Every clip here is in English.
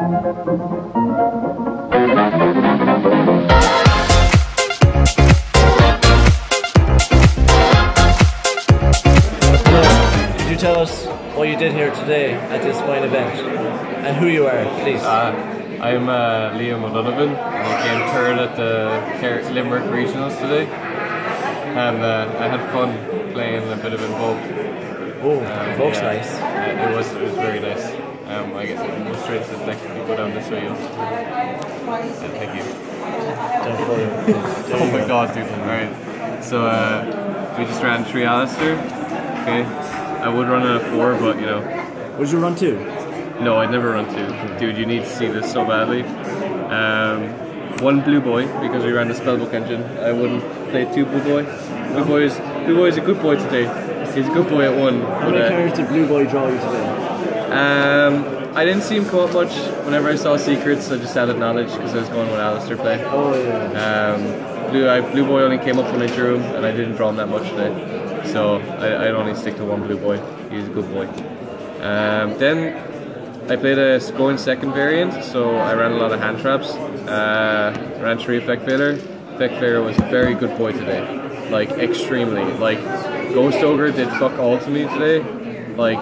Could you tell us what you did here today at this fine event and who you are, please? I'm Liam O'Donovan, and I came third at the Limerick Regionals today, and I had fun playing a bit of Invoked. Oh, Invoked's nice. It was very nice. I get go straight to the next one, go down this way. Thank you. Oh my god, dude. Alright. So we just ran 3 Alistair. Okay. I would run a 4, but you know. Would you run 2? No, I'd never run 2. Dude, you need to see this so badly. 1 Blue Boy, because we ran the spellbook engine. I wouldn't play 2 Blue Boy. Blue Boy is a good boy today. He's a good boy at 1. How many cards did Blue Boy draw you today? I didn't see him come up much. Whenever I saw secrets, I just added knowledge because I was going with Alistair play. Oh yeah. Blue Boy only came up when I drew him, and I didn't draw him that much today. So I'd only stick to 1 Blue Boy. He's a good boy. Then I played a going second variant, so I ran a lot of hand traps. Ran 3 Effect Failure. Effect Failure was a very good boy today. Like, extremely. Like, Ghost Ogre did fuck all to me today. Like,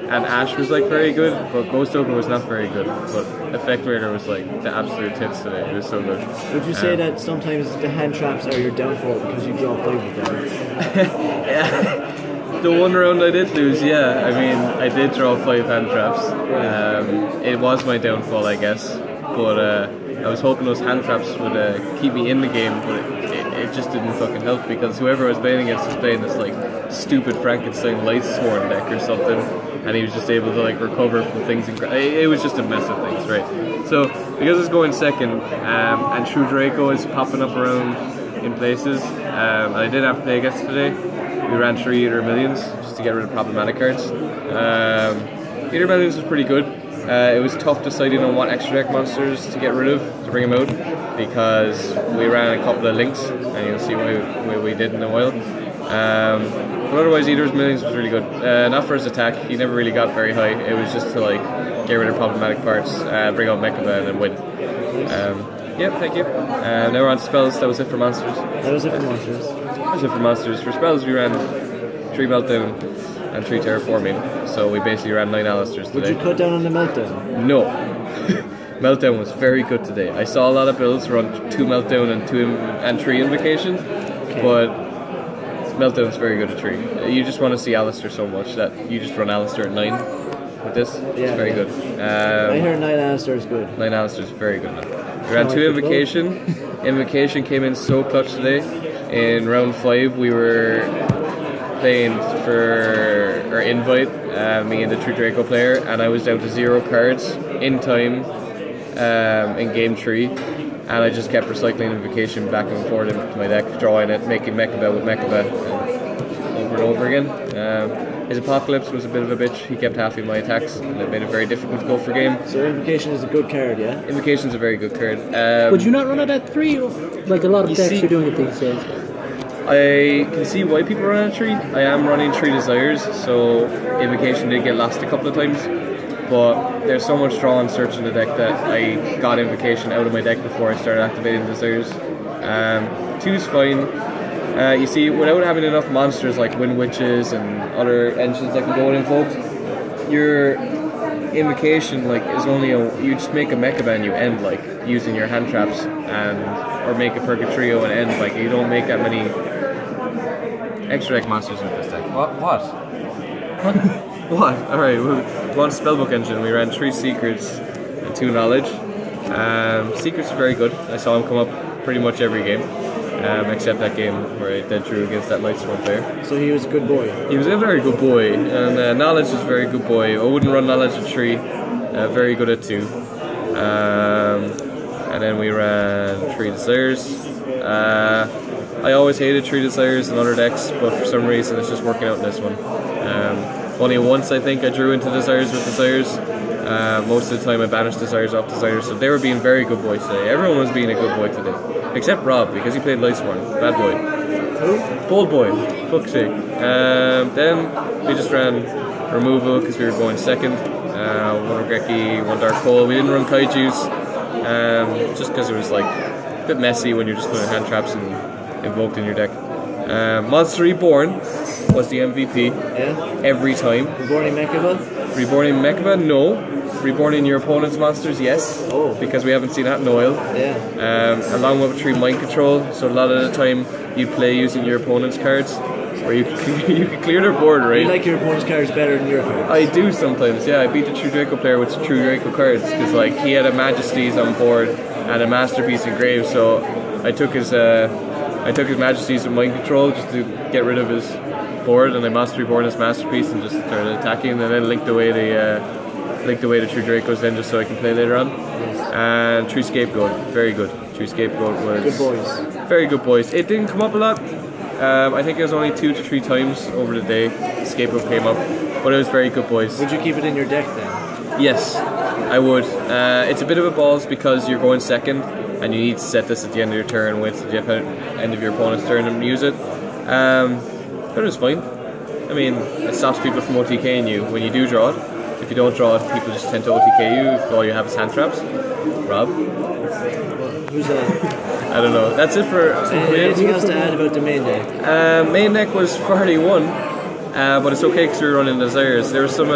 and Ash was like very good, but Ghost Ogre was not very good. But Effect Failure was like the absolute tits today. It was so good. Would you say that sometimes the hand traps are your downfall because you draw 5 of them? Yeah. The one round I did lose, yeah. I mean, I did draw 5 hand traps. It was my downfall, I guess. But I was hoping those hand traps would keep me in the game, but it just didn't fucking help because whoever I was playing against was playing this like stupid Frankenstein Lightsworn deck or something, and he was just able to like recover from things. It was just a mess of things, right? So because it's going second, and True Draco is popping up around in places, I did have to play against today. We ran 3 Eater Millions just to get rid of problematic cards. Eater Millions was pretty good. It was tough deciding on what extra deck monsters to get rid of, to bring them out, because we ran a couple of links, and you'll see why we did in a while. But otherwise, Eater's Millions was really good. Not for his attack, he never really got very high. It was just to like get rid of problematic parts, bring out Mechaba, and then win. Yeah, thank you. Now we're on to spells. That was it for monsters. That was it for monsters. That was it for monsters. For spells, we ran 3 Meltdown and 3 Terraforming, so we basically ran 9 Alistairs today. Would you cut down on the Meltdown? No. Meltdown was very good today. I saw a lot of builds run 2 Meltdown and 3 Invocation, but Meltdown's very good at 3. You just want to see Alistair so much that you just run Alistair at 9 with this. Yeah, it's very good. I heard 9 Alistair is good. 9 Alistair is very good now. We ran 2 Invocation. Invocation came in so clutch today. In round 5 we were playing for our invite, me and the True Draco player, and I was down to 0 cards in time in game 3, and I just kept recycling Invocation back and forth into my deck, drawing it, making Mechaba with Mechaba over and over again. His Apocalypse was a bit of a bitch. He kept halving my attacks, and it made it very difficult to go for game. So Invocation is a good card, yeah? Invocation's a very good card. Would you not run it at 3, like a lot of decks are doing it these days? I can see why people run a 3. I am running 3 Desires, so Invocation did get lost a couple of times, but there's so much draw and search in the deck that I got Invocation out of my deck before I started activating Desires. 2's fine. You see, without having enough monsters like Wind Witches and other engines that can go in Invoked, your Invocation like is only you just make a Mechaba and you end like using your hand traps, or make a Purgatrio and end like you don't make that many extra deck monsters with this deck. What? What? Alright, we want Spellbook Engine. We ran 3 Secrets and 2 Knowledge. Secrets are very good. I saw him come up pretty much every game, except that game where I dead drew against that Lightsworn player. So he was a good boy. He was a very good boy, and Knowledge was a very good boy. I wouldn't run Knowledge at 3, very good at 2. And then we ran 3 Desires. I always hated 3 Desires in other decks, but for some reason it's just working out in this one. Only once I think I drew into Desires with Desires. Most of the time I banished Desires off Desires, so they were being very good boys today. Everyone was being a good boy today. Except Rob, because he played Lightsworn. Bad boy. Who? Bold boy. Fuck's sake. Then we just ran Removal because we were going second. one Regeki, one Dark Hole. We didn't run Kaijus, just because it was like a bit messy when you're just putting hand traps and Invoked in your deck. Monster Reborn was the MVP every time. Reborn in Mechaba? Reborn in Mechaba? No. Reborn in your opponent's monsters? Yes. Oh. Because we haven't seen that in a while. Yeah. Along with 3 mind control, so a lot of the time you play using your opponent's cards, where you can clear their board, right? You like your opponent's cards better than your cards? I do sometimes, yeah. I beat the True Draco player with True Draco cards, because like he had a Majesties on board and a Masterpiece engraved, so I took his Majesties with mind control just to get rid of his board, and I Master Reborn his Masterpiece and just started attacking, and then linked away the True Dracos then just so I can play later on. And True Scapegoat, very good. True Scapegoat was good boys. Very good boys. It didn't come up a lot. I think it was only 2 to 3 times over the day Scapegoat came up, but it was very good boys. Would you keep it in your deck then? Yes, I would. It's a bit of a balls because you're going second and you need to set this at the end of your turn, wait till the end of your opponent's turn and use it. But it was fine. I mean, it stops people from OTKing you when you do draw it. If you don't draw it, people just tend to OTK you if all you have is hand traps. Rob? Who's that? I don't know. That's it for... Anything else to add about the main deck? Main deck was 41, but it's okay because we were running Desires. There was some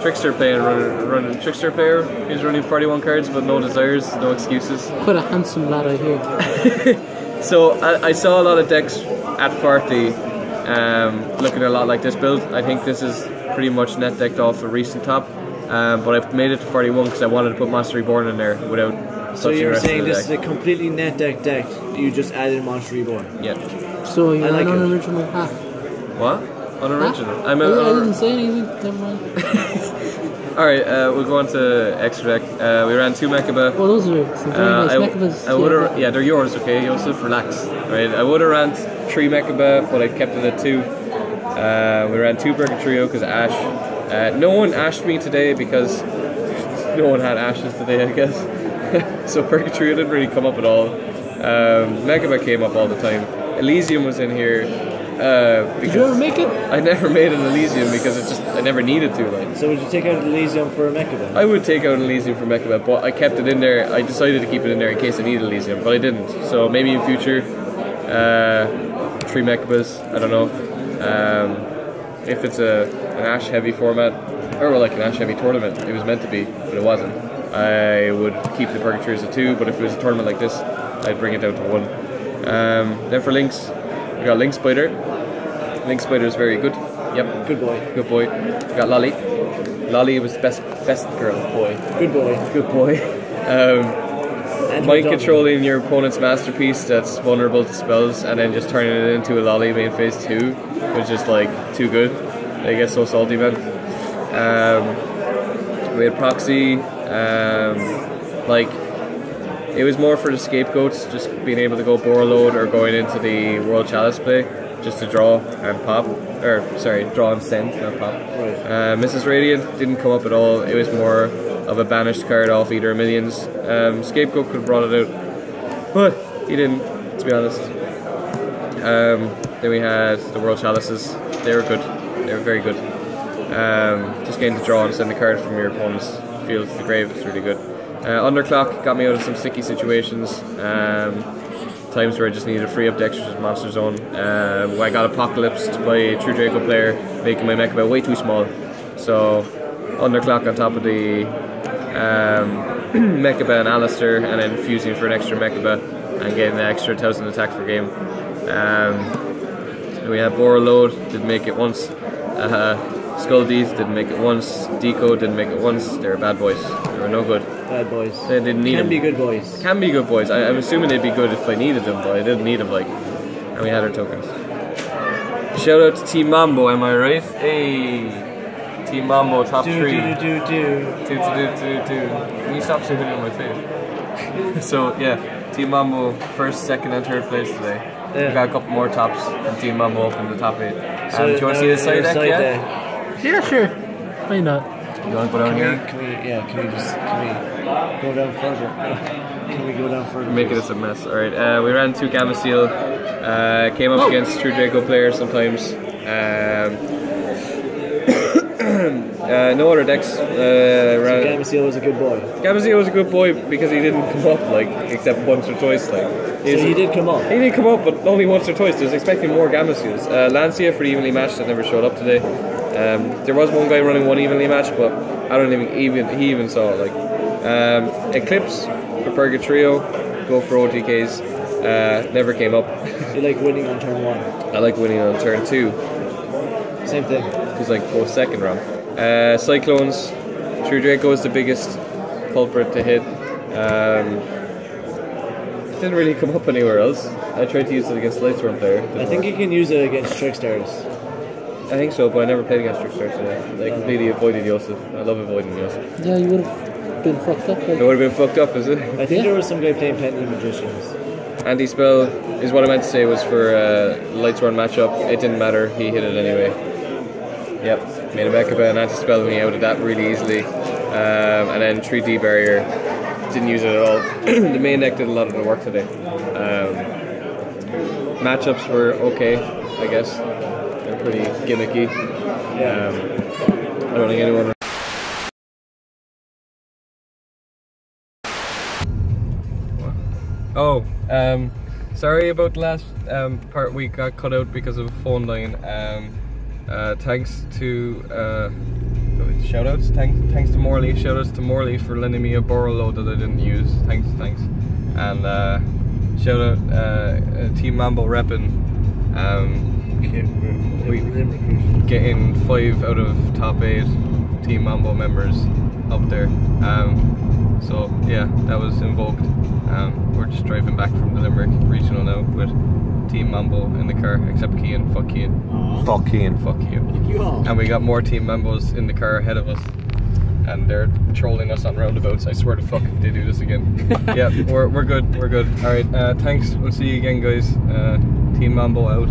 Trickster running Trickster player. He was running 41 cards, but no Desires, no excuses. Quite a handsome lad, I hear. So I saw a lot of decks at 40 looking a lot like this build. I think this is pretty much net decked off a recent top, but I made it to 41 because I wanted to put Monster Reborn in there without. So you're saying this is a completely net deck deck? You just added Monster Reborn? Yeah. So you're like an unoriginal half. What? Unoriginal? I didn't say anything. Never mind. Alright, we'll go on to extra deck. We ran 2 Mechaba. Well, those are some very nice Mechabas. Yeah, they're yours, okay, Joseph, relax. Right, I would have ran 3 Mechaba, but I kept it at 2. We ran 2 Burger Trio because of Ash. No one ashed me today because no one had ashes today, I guess. So Burger Trio didn't really come up at all. Mechaba came up all the time. Elysium was in here. Did you ever make it? I never made an Elysium because I never needed to. Like. So would you take out Elysium for a Mechaba? I would take out an Elysium for Mechaba, but I kept it in there. I decided to keep it in there in case I needed Elysium, but I didn't. So maybe in future, 3 Mechabas. I don't know. If it's an Ash heavy format, or like an Ash heavy tournament, it was meant to be, but it wasn't. I would keep the Purgatories at 2, but if it was a tournament like this, I'd bring it down to 1. Then for Lynx, we got Lynx Spider. Lynx Spider is very good. Yep. Good boy. Good boy. We got Lolly. Lolly was the best girl. Boy. Good boy. Good boy. Mind controlling your opponent's masterpiece that's vulnerable to spells and then just turning it into a Lolly main phase 2 was just like too good. I get so salty, man. We had Proxy. Like it was more for the scapegoats, just being able to go Borreload or going into the World Chalice play just to draw and pop, or sorry, draw and send, not pop. Right. Mrs. Radiant didn't come up at all. It was more of a banished card off Eater of Millions. Scapegoat could have brought it out, but he didn't, to be honest. Then we had the World Chalices. They were good. They were very good. Just getting to draw and send the card from your opponent's field to the grave is really good. Underclock got me out of some sticky situations. Times where I just needed a free up deck such as Monster Zone. I got Apocalypse to play True Draco player, making my Mechaba way too small. So Underclock on top of the Mechaba and Alistair, and then fusing for an extra Mechaba and getting an extra 1000 attack per game. We had Borreload, didn't make it once. Skull Deeds didn't make it once. Deco didn't make it once. They were bad boys. They were no good. Bad boys. They didn't need them. Can be good boys. Can be good boys. I'm assuming they'd be good if I needed them, but I didn't need them. Like, and we had our tokens. Shout out to Team Mambo, am I right? Hey, Team Mambo top 3. Can you stop shooting in my face? So yeah, Team Mambo first, second, and third place today. Yeah. We got a couple more tops from Team Mambo up in the top 8. So, do you want to see the side deck yet? Yeah, sure. Why not? You want to go down here? Can we go down further? Can we go down further? Make it a mess. Alright, we ran 2 Gamma Steel. Came up against True Draco players sometimes. No other decks. Gamasiel was a good boy. Gamasiel was a good boy because he didn't come up like except once or twice. Like So he did come up. he did come up, but only once or twice. I was expecting more Gamasiels. Lancia for the evenly matched that never showed up today. There was one guy running one evenly match, but I don't he even saw it. Like Eclipse for Purgatrio, go for OTKs. Never came up. You like winning on turn 1. I like winning on turn 2. Same thing. Because like both second round. Cyclones, True Draco is the biggest culprit to hit. Didn't really come up anywhere else. I tried to use it against Lightsworm player. I think you can use it against Trickstars. I think so, but I never played against Trickstars today. I completely avoided Yosef. I love avoiding Yosef. Yeah, you would have been fucked up. Like. It would have been fucked up, is it? I think there was some guy playing Penny Magicians. Anti-spell is what I meant to say was for Lightsworm matchup. It didn't matter, he hit it anyway. Yep, made a Mechaba and anti-spell me out of that really easily. And then 3D barrier, didn't use it at all. The main deck did a lot of the work today. Matchups were okay, I guess. They're pretty gimmicky. I don't think anyone. Oh, sorry about the last part we got cut out because of a phone line. Thanks to shoutouts. Thanks to Morley. Shoutouts to Morley for lending me a borrow load that I didn't use. Thanks. And shout out Team Mambo repping. We getting 5 out of top 8 Team Mambo members up there. So yeah, that was Invoked. We're just driving back from the Limerick regional now with Team Mambo in the car, except Cian. Fuck Cian. Fuck Cian. Fuck you. And we got more Team Mambos in the car ahead of us. And they're trolling us on roundabouts. I swear to fuck if they do this again. Yeah, we're good. Alright, thanks. We'll see you again, guys. Team Mambo out.